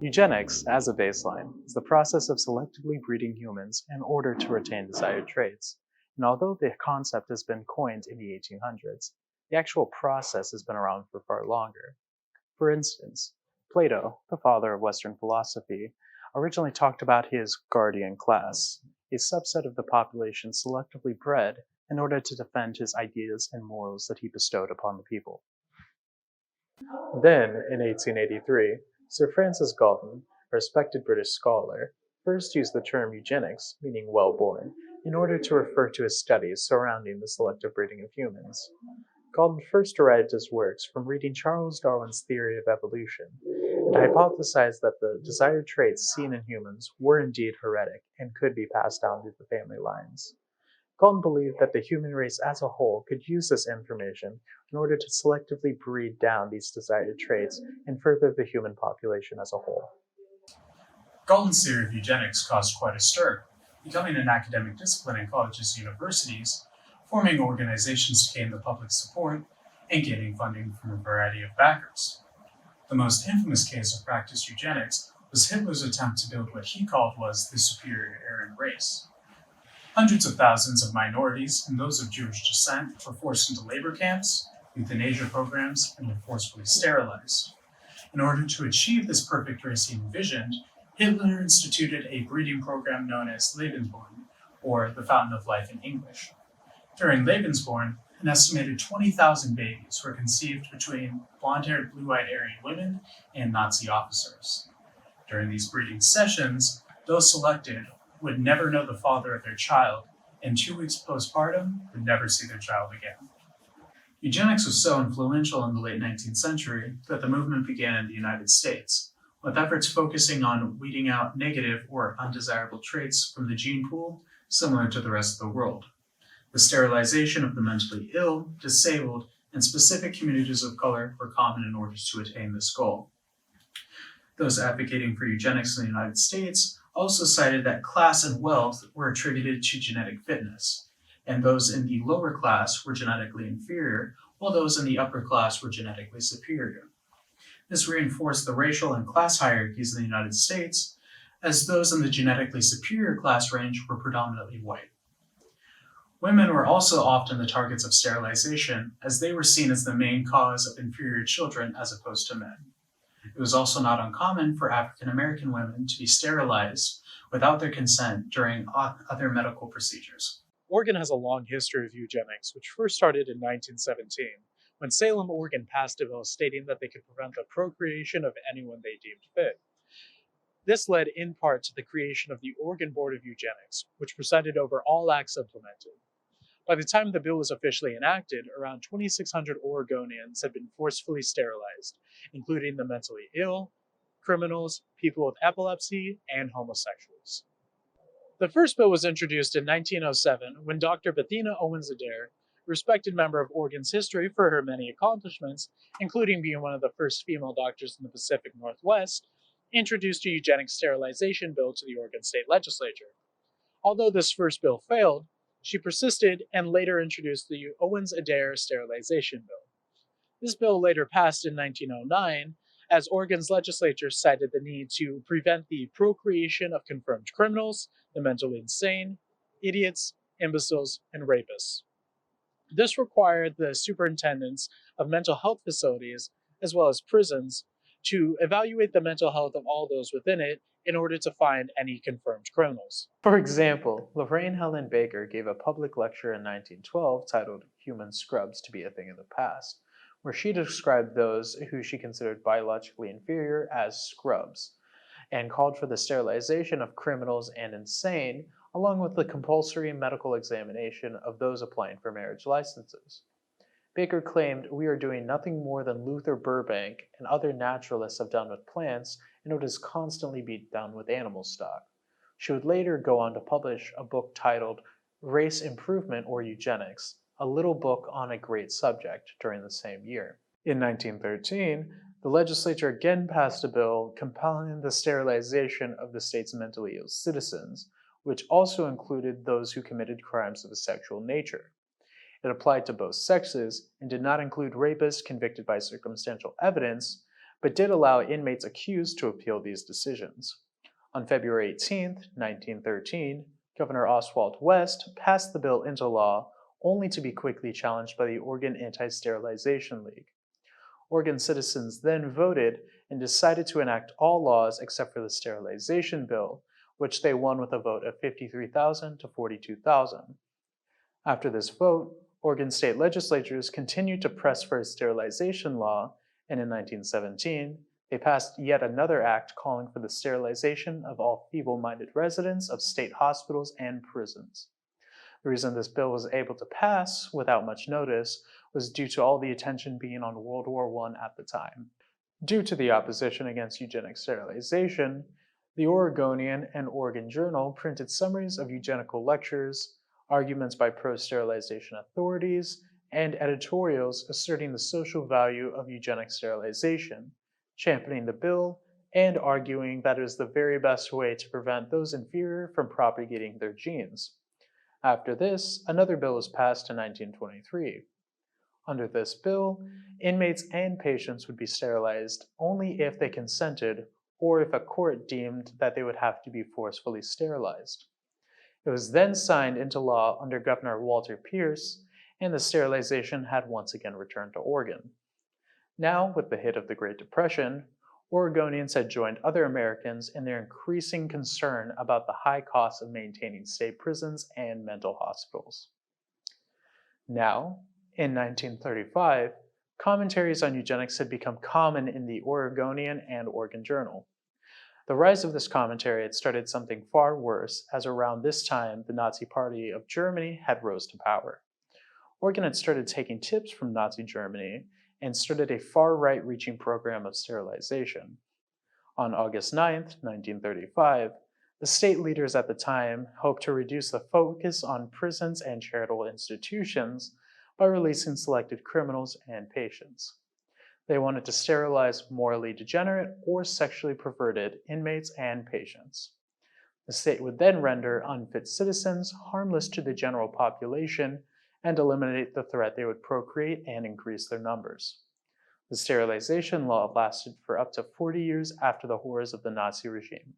Eugenics, as a baseline, is the process of selectively breeding humans in order to retain desired traits. And although the concept has been coined in the 1800s, the actual process has been around for far longer. For instance, Plato, the father of Western philosophy, originally talked about his guardian class, a subset of the population selectively bred in order to defend his ideas and morals that he bestowed upon the people. Then, in 1883, Sir Francis Galton, a respected British scholar, first used the term eugenics, meaning well-born, in order to refer to his studies surrounding the selective breeding of humans. Galton first derived his works from reading Charles Darwin's theory of evolution, and hypothesized that the desired traits seen in humans were indeed heretic and could be passed down through the family lines. Galton believed that the human race as a whole could use this information in order to selectively breed down these desired traits and further the human population as a whole. Galton's theory of eugenics caused quite a stir, becoming an academic discipline in colleges and universities, forming organizations to gain the public support, and gaining funding from a variety of backers. The most infamous case of practiced eugenics was Hitler's attempt to build what he called was the superior Aryan race. Hundreds of thousands of minorities and those of Jewish descent were forced into labor camps, euthanasia programs, and were forcefully sterilized. In order to achieve this perfect race he envisioned, Hitler instituted a breeding program known as Lebensborn, or the Fountain of Life in English. During Lebensborn, an estimated 20,000 babies were conceived between blonde-haired, blue-eyed Aryan women and Nazi officers. During these breeding sessions, those selected would never know the father of their child, and 2 weeks postpartum would never see their child again. Eugenics was so influential in the late 19th century that the movement began in the United States, with efforts focusing on weeding out negative or undesirable traits from the gene pool, similar to the rest of the world. The sterilization of the mentally ill, disabled, and specific communities of color were common in order to attain this goal. Those advocating for eugenics in the United States also cited that class and wealth were attributed to genetic fitness, and those in the lower class were genetically inferior, while those in the upper class were genetically superior. This reinforced the racial and class hierarchies in the United States, as those in the genetically superior class range were predominantly white. Women were also often the targets of sterilization, as they were seen as the main cause of inferior children as opposed to men. It was also not uncommon for African American women to be sterilized without their consent during other medical procedures. Oregon has a long history of eugenics, which first started in 1917, when Salem, Oregon passed a bill stating that they could prevent the procreation of anyone they deemed fit. This led in part to the creation of the Oregon Board of Eugenics, which presided over all acts implemented. By the time the bill was officially enacted, around 2,600 Oregonians had been forcefully sterilized, including the mentally ill, criminals, people with epilepsy, and homosexuals. The first bill was introduced in 1907 when Dr. Bethina Owens Adair, a respected member of Oregon's history for her many accomplishments, including being one of the first female doctors in the Pacific Northwest, introduced a eugenics sterilization bill to the Oregon State Legislature. Although this first bill failed, she persisted and later introduced the Owens-Adair Sterilization Bill. This bill later passed in 1909, as Oregon's legislature cited the need to prevent the procreation of confirmed criminals, the mentally insane, idiots, imbeciles, and rapists. This required the superintendents of mental health facilities, as well as prisons, to evaluate the mental health of all those within it in order to find any confirmed criminals. For example, Lorraine Helen Baker gave a public lecture in 1912 titled Human Scrubs to be a Thing of the Past, where she described those who she considered biologically inferior as scrubs, and called for the sterilization of criminals and insane, along with the compulsory medical examination of those applying for marriage licenses. Baker claimed, "We are doing nothing more than Luther Burbank and other naturalists have done with plants, and it is constantly being done with animal stock." She would later go on to publish a book titled Race Improvement or Eugenics, a little book on a great subject, during the same year. In 1913, the legislature again passed a bill compelling the sterilization of the state's mentally ill citizens, which also included those who committed crimes of a sexual nature. It applied to both sexes and did not include rapists convicted by circumstantial evidence, but did allow inmates accused to appeal these decisions. On February 18, 1913, Governor Oswald West passed the bill into law only to be quickly challenged by the Oregon Anti-Sterilization League. Oregon citizens then voted and decided to enact all laws except for the sterilization bill, which they won with a vote of 53,000 to 42,000. After this vote, Oregon state legislatures continued to press for a sterilization law, and in 1917, they passed yet another act calling for the sterilization of all feeble-minded residents of state hospitals and prisons. The reason this bill was able to pass without much notice was due to all the attention being on World War I at the time. Due to the opposition against eugenic sterilization, the Oregonian and Oregon Journal printed summaries of eugenical lectures, arguments by pro-sterilization authorities, and editorials asserting the social value of eugenic sterilization, championing the bill, and arguing that it is the very best way to prevent those inferior from propagating their genes. After this, another bill was passed in 1923. Under this bill, inmates and patients would be sterilized only if they consented or if a court deemed that they would have to be forcefully sterilized. It was then signed into law under Governor Walter Pierce, and the sterilization had once again returned to Oregon. Now, with the hit of the Great Depression, Oregonians had joined other Americans in their increasing concern about the high costs of maintaining state prisons and mental hospitals. Now, in 1935, commentaries on eugenics had become common in the Oregonian and Oregon Journal. The rise of this commentary had started something far worse, as around this time the Nazi Party of Germany had rose to power. Oregon had started taking tips from Nazi Germany and started a far-right reaching program of sterilization. On August 9, 1935, the state leaders at the time hoped to reduce the focus on prisons and charitable institutions by releasing selected criminals and patients. They wanted to sterilize morally degenerate or sexually perverted inmates and patients. The state would then render unfit citizens harmless to the general population and eliminate the threat they would procreate and increase their numbers. The sterilization law lasted for up to 40 years after the horrors of the Nazi regime.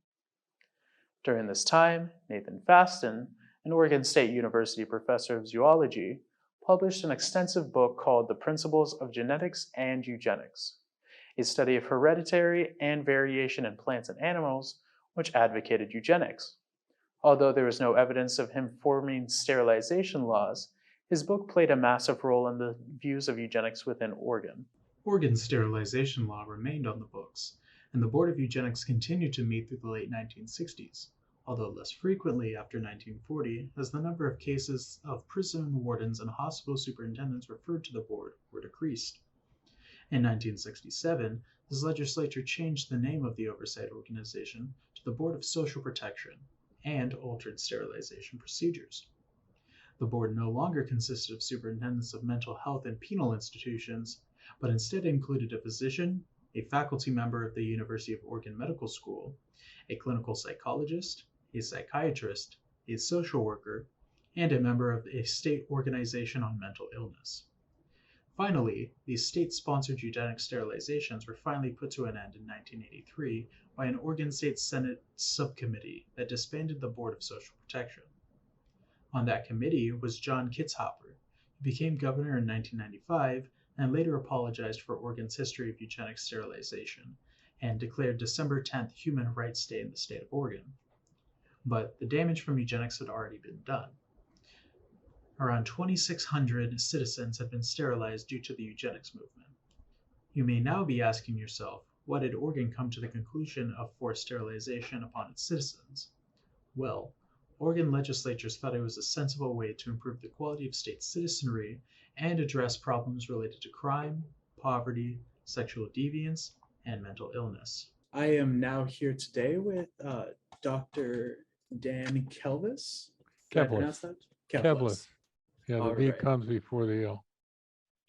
During this time, Nathan Fasten, an Oregon State University professor of zoology, published an extensive book called The Principles of Genetics and Eugenics, a study of hereditary and variation in plants and animals, which advocated eugenics. Although there was no evidence of him forming sterilization laws, his book played a massive role in the views of eugenics within Oregon. Oregon's sterilization law remained on the books, and the Board of Eugenics continued to meet through the late 1960s, although less frequently after 1940, as the number of cases of prison wardens and hospital superintendents referred to the board were decreased. In 1967, the legislature changed the name of the oversight organization to the Board of Social Protection and altered sterilization procedures. The board no longer consisted of superintendents of mental health and penal institutions, but instead included a physician, a faculty member of the University of Oregon Medical School, a clinical psychologist, a psychiatrist, a social worker, and a member of a state organization on mental illness. Finally, these state-sponsored eugenic sterilizations were finally put to an end in 1983 by an Oregon State Senate subcommittee that disbanded the Board of Social Protection. On that committee was John Kitzhaber, who became governor in 1995 and later apologized for Oregon's history of eugenic sterilization and declared December 10th Human Rights Day in the state of Oregon. But the damage from eugenics had already been done. Around 2,600 citizens had been sterilized due to the eugenics movement. You may now be asking yourself, why did Oregon come to the conclusion of forced sterilization upon its citizens? Well, Oregon legislatures thought it was a sensible way to improve the quality of state citizenry and address problems related to crime, poverty, sexual deviance, and mental illness. I am now here today with Dr. Dan Kelvis. Did I pronounce that? Kevlis. Yeah, the All V right. comes before the L.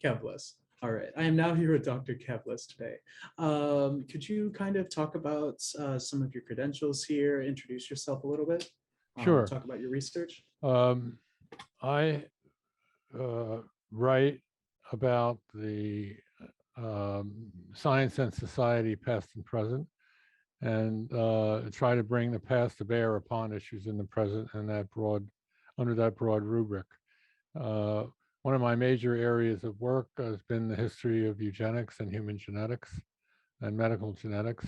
Kevlis. All right. I am now here with Dr. Kevlis today. Could you kind of talk about some of your credentials here, introduce yourself a little bit? Sure. Talk about your research. I write about the Science and Society, Past and Present, and try to bring the past to bear upon issues in the present and under that broad rubric. Uh, One of my major areas of work has been the history of eugenics and human genetics and medical genetics.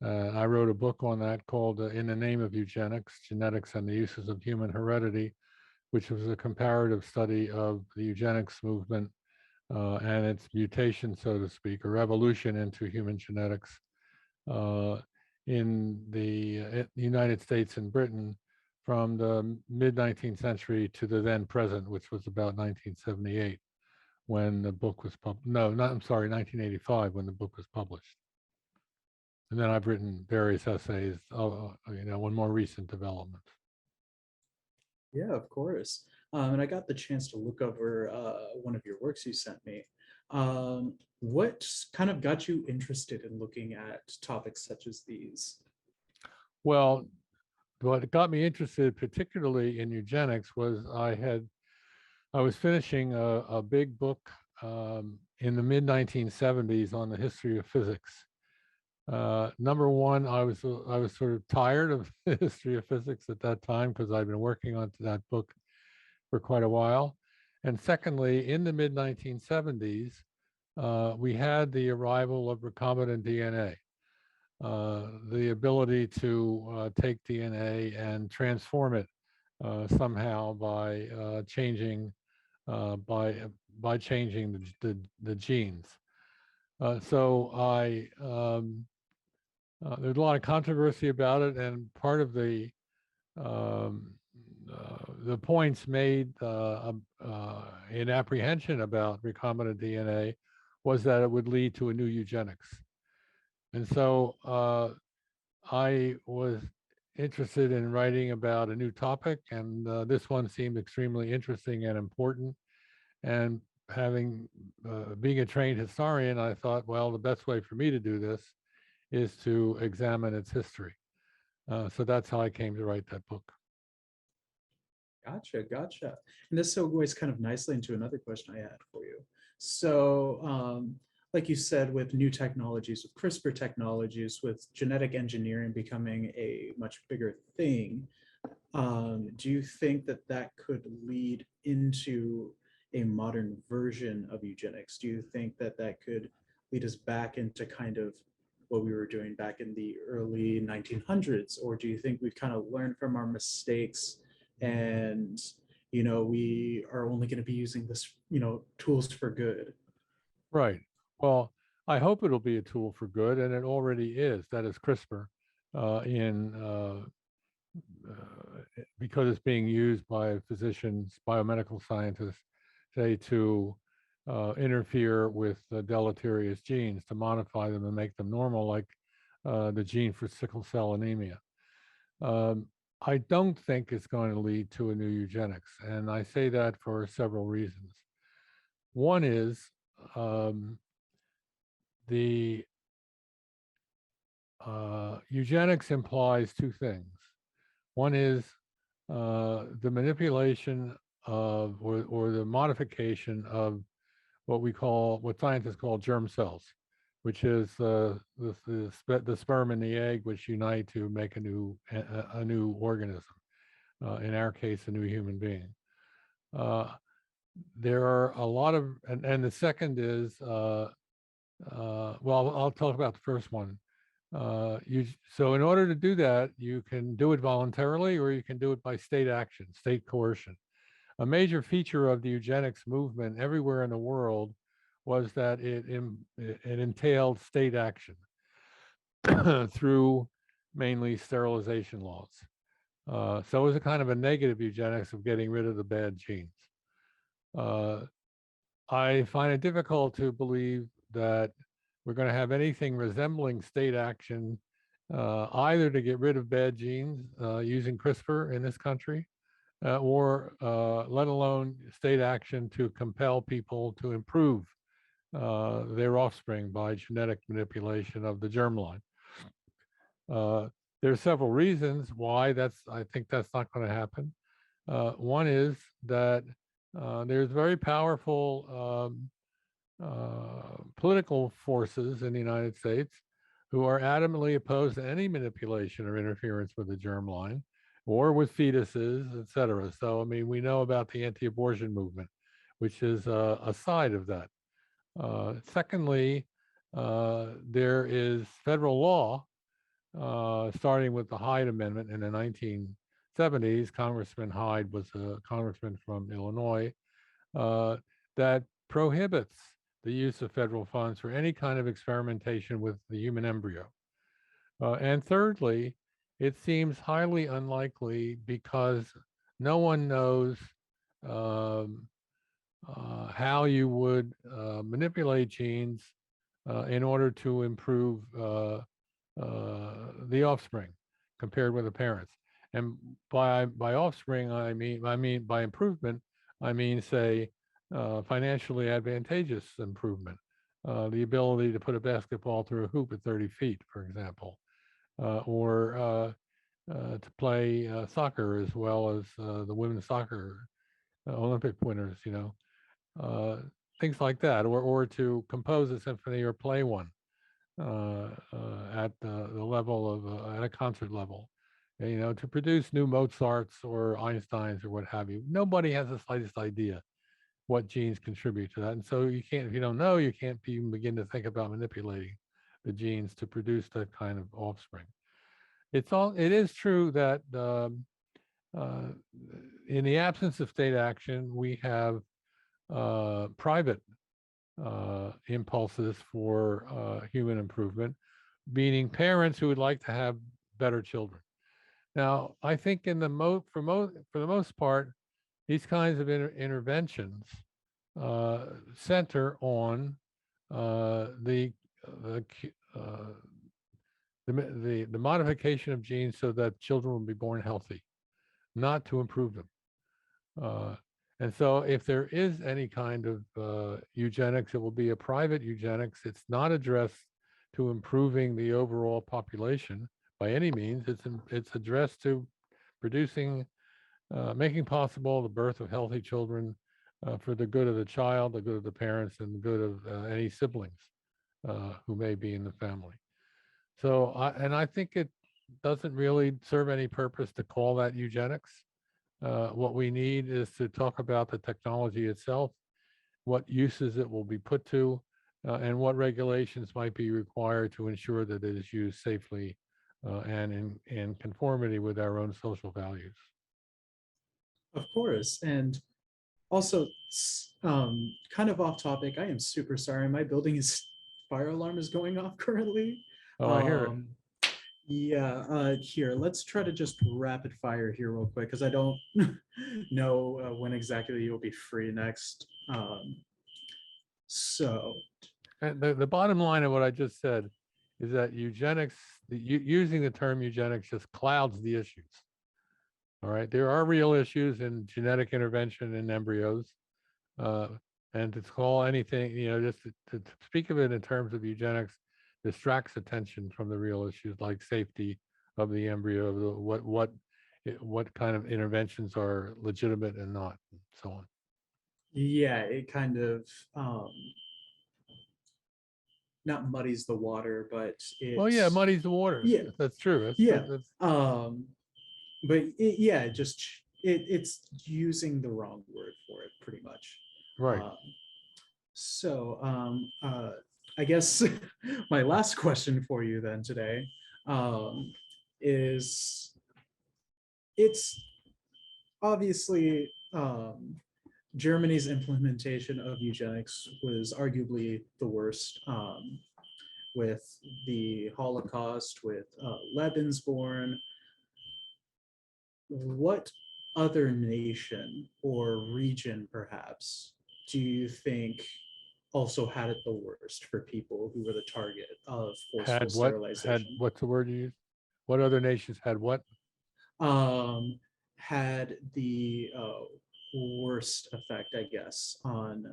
I wrote a book on that called In the Name of Eugenics, Genetics and the Uses of Human Heredity, which was a comparative study of the eugenics movement and its mutation, so to speak, or evolution into human genetics uh, in the United States and Britain from the mid 19th century to the then present, which was about 1978 when the book was published. No, not, I'm sorry, 1985 when the book was published. And then I've written various essays, on more recent developments. Yeah, of course. And I got the chance to look over one of your works you sent me. What kind of got you interested in looking at topics such as these? Well, what got me interested, particularly in eugenics, was I was finishing a big book in the mid 1970s on the history of physics. Number one, I was sort of tired of the history of physics at that time because I'd been working on that book for quite a while. And secondly, in the mid 1970s, we had the arrival of recombinant DNA, the ability to take DNA and transform it somehow by changing the genes. So there's a lot of controversy about it, and part of um, the points made in apprehension about recombinant DNA was that it would lead to a new eugenics. And so I was interested in writing about a new topic, and this one seemed extremely interesting and important. And being a trained historian, I thought, well, the best way for me to do this is to examine its history. So that's how I came to write that book. Gotcha, gotcha. And this segues kind of nicely into another question I had for you. So, like you said, with new technologies, with CRISPR technologies, with genetic engineering becoming a much bigger thing, do you think that that could lead into a modern version of eugenics? Do you think that that could lead us back into kind of what we were doing back in the early 1900s? Or do you think we've kind of learned from our mistakes and, we are only going to be using this, tools for good? Right. Well, I hope it'll be a tool for good, and it already is. That is CRISPR, in because it's being used by physicians, biomedical scientists, say to interfere with deleterious genes to modify them and make them normal, like the gene for sickle cell anemia. Um, I don't think it's going to lead to a new eugenics, and I say that for several reasons. One is the eugenics implies two things. One is the manipulation of or the modification of what scientists call germ cells, which is the sperm and the egg which unite to make a new organism. In our case, a new human being. There are a lot of, and the second is, well, I'll talk about the first one. So in order to do that, you can do it voluntarily or you can do it by state action, state coercion. A major feature of the eugenics movement everywhere in the world was that it entailed state action through mainly sterilization laws. So it was a kind of a negative eugenics of getting rid of the bad genes. I find it difficult to believe that we're going to have anything resembling state action, either to get rid of bad genes using CRISPR in this country, or let alone state action to compel people to improve their offspring by genetic manipulation of the germline. There are several reasons why I think that's not going to happen. One is that there's very powerful political forces in the United States who are adamantly opposed to any manipulation or interference with the germline or with fetuses, et cetera. So, I mean, we know about the anti-abortion movement, which is a side of that. Secondly, there is federal law, starting with the Hyde Amendment in the 1970s. Congressman Hyde was a congressman from Illinois, uh, that prohibits the use of federal funds for any kind of experimentation with the human embryo. And thirdly, it seems highly unlikely because no one knows um, how you would manipulate genes in order to improve the offspring compared with the parents. And by offspring, I mean by improvement, I mean say financially advantageous improvement, the ability to put a basketball through a hoop at 30 feet, for example, or to play soccer as well as the women's soccer Olympic winners, uh, things like that, or to compose a symphony or play one at the level of at a concert level, to produce new Mozarts or Einsteins or what have you. Nobody has the slightest idea what genes contribute to that, and so you can't, if you don't know, you can't even begin to think about manipulating the genes to produce that kind of offspring. It is true that uh, in the absence of state action, we have private impulses for human improvement, meaning parents who would like to have better children. Now, I think for the most part, these kinds of interventions uh, center on the the, uh, the modification of genes so that children will be born healthy, not to improve them. Uh, and so, if there is any kind of eugenics, it will be a private eugenics. It's not addressed to improving the overall population by any means. It's addressed to producing, making possible the birth of healthy children for the good of the child, the good of the parents, and the good of any siblings who may be in the family. So, I think it doesn't really serve any purpose to call that eugenics. What we need is to talk about the technology itself, what uses it will be put to, and what regulations might be required to ensure that it is used safely and in conformity with our own social values. Of course. And also, kind of off topic, I am super sorry. My building is fire alarm is going off currently. Oh, I hear it. Um, yeah, here, let's try to just rapid fire here real quick because I don't know when exactly you'll be free next. So, And the bottom line of what I just said is that eugenics, using the term eugenics just clouds the issues. All right, there are real issues in genetic intervention in embryos, uh, and to call anything, just to speak of it in terms of eugenics, distracts attention from the real issues like safety of the embryo, what kind of interventions are legitimate and not, and so on. yeah, it kind of not muddies the water, but Well, yeah, it it's, muddies the waters. yeah, That's true. yeah. That's But yeah, it's using the wrong word for it pretty much. right. Um, I guess my last question for you then today um, is it's obviously Germany's implementation of eugenics was arguably the worst, with the Holocaust, with Lebensborn. What other nation or region, perhaps, do you think also had it the worst for people who were the target of forceful Had sterilization? what's the word you used? What other nations had what? Um, had the worst effect, I guess, on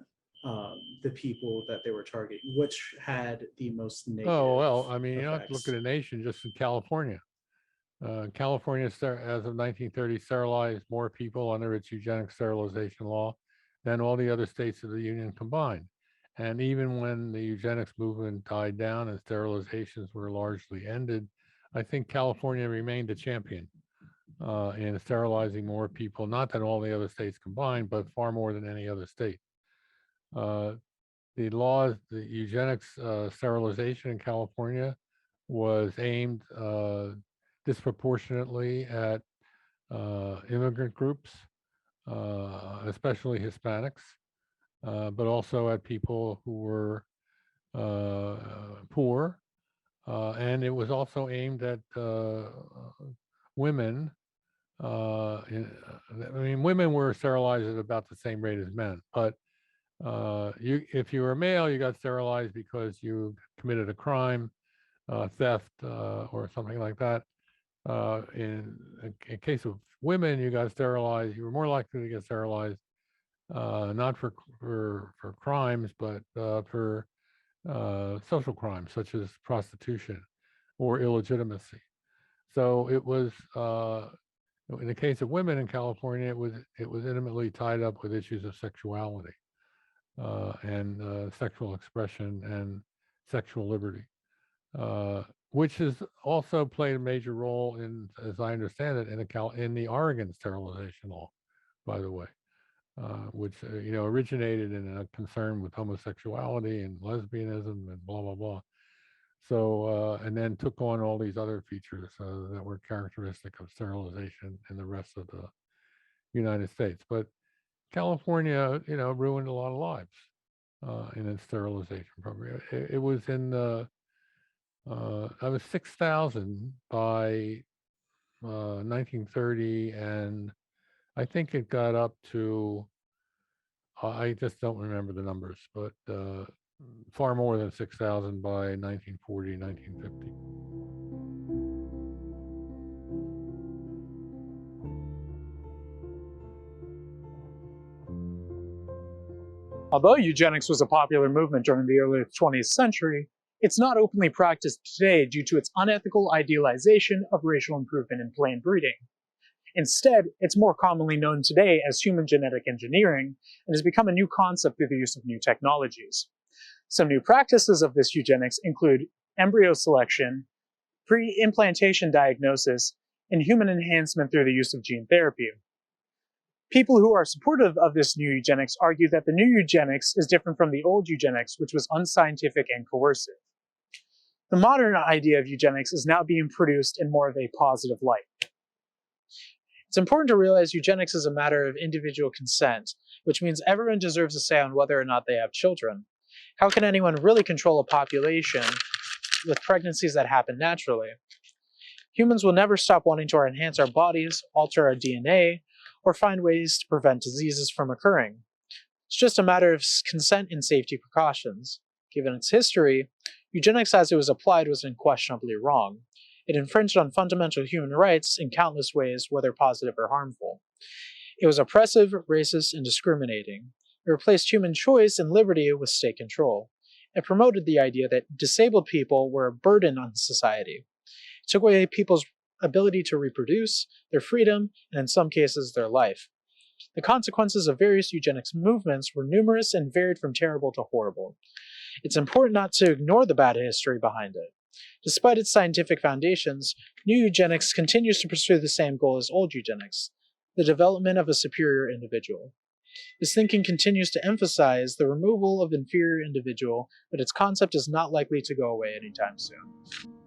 the people that they were targeting, which had the most Oh, negative well, I mean, you don't have to look at effects. a nation, just in California. California, as of 1930, sterilized more people under its eugenic sterilization law than all the other states of the Union combined. And even when the eugenics movement died down and sterilizations were largely ended, I think California remained a champion in sterilizing more people, not than all the other states combined, but far more than any other state. The laws, the eugenics sterilization in California was aimed disproportionately at immigrant groups, especially Hispanics, but also at people who were poor. And it was also aimed at women. I mean, women were sterilized at about the same rate as men, but if you were a male, you got sterilized because you committed a crime, theft, or something like that. In case of women, you got sterilized. You were more likely to get sterilized, not for crimes, but for social crimes such as prostitution or illegitimacy. So it was, in the case of women in California, it was intimately tied up with issues of sexuality and sexual expression and sexual liberty, which has also played a major role in, as I understand it, in the Oregon sterilization law, by the way, which originated in a concern with homosexuality and lesbianism and blah blah blah. So and then took on all these other features that were characteristic of sterilization in the rest of the United States. But California, ruined a lot of lives in its sterilization program. It was in I was 6,000 by 1930, and I think it got up to, I just don't remember the numbers, but far more than 6,000 by 1940, 1950. Although eugenics was a popular movement during the early 20th century, it's not openly practiced today due to its unethical idealization of racial improvement in plain breeding. Instead, it's more commonly known today as human genetic engineering and has become a new concept through the use of new technologies. Some new practices of this eugenics include embryo selection, pre-implantation diagnosis, and human enhancement through the use of gene therapy. People who are supportive of this new eugenics argue that the new eugenics is different from the old eugenics, which was unscientific and coercive. The modern idea of eugenics is now being produced in more of a positive light. It's important to realize eugenics is a matter of individual consent, which means everyone deserves a say on whether or not they have children. How can anyone really control a population with pregnancies that happen naturally? Humans will never stop wanting to enhance our bodies, alter our DNA, or find ways to prevent diseases from occurring. It's just a matter of consent and safety precautions. Given its history, eugenics as it was applied was unquestionably wrong. It infringed on fundamental human rights in countless ways, whether positive or harmful. It was oppressive, racist, and discriminating. It replaced human choice and liberty with state control. It promoted the idea that disabled people were a burden on society. It took away people's ability to reproduce, their freedom, and in some cases, their life. The consequences of various eugenics movements were numerous and varied from terrible to horrible. It's important not to ignore the bad history behind it. Despite its scientific foundations, new eugenics continues to pursue the same goal as old eugenics, the development of a superior individual. This thinking continues to emphasize the removal of the inferior individual, but its concept is not likely to go away anytime soon.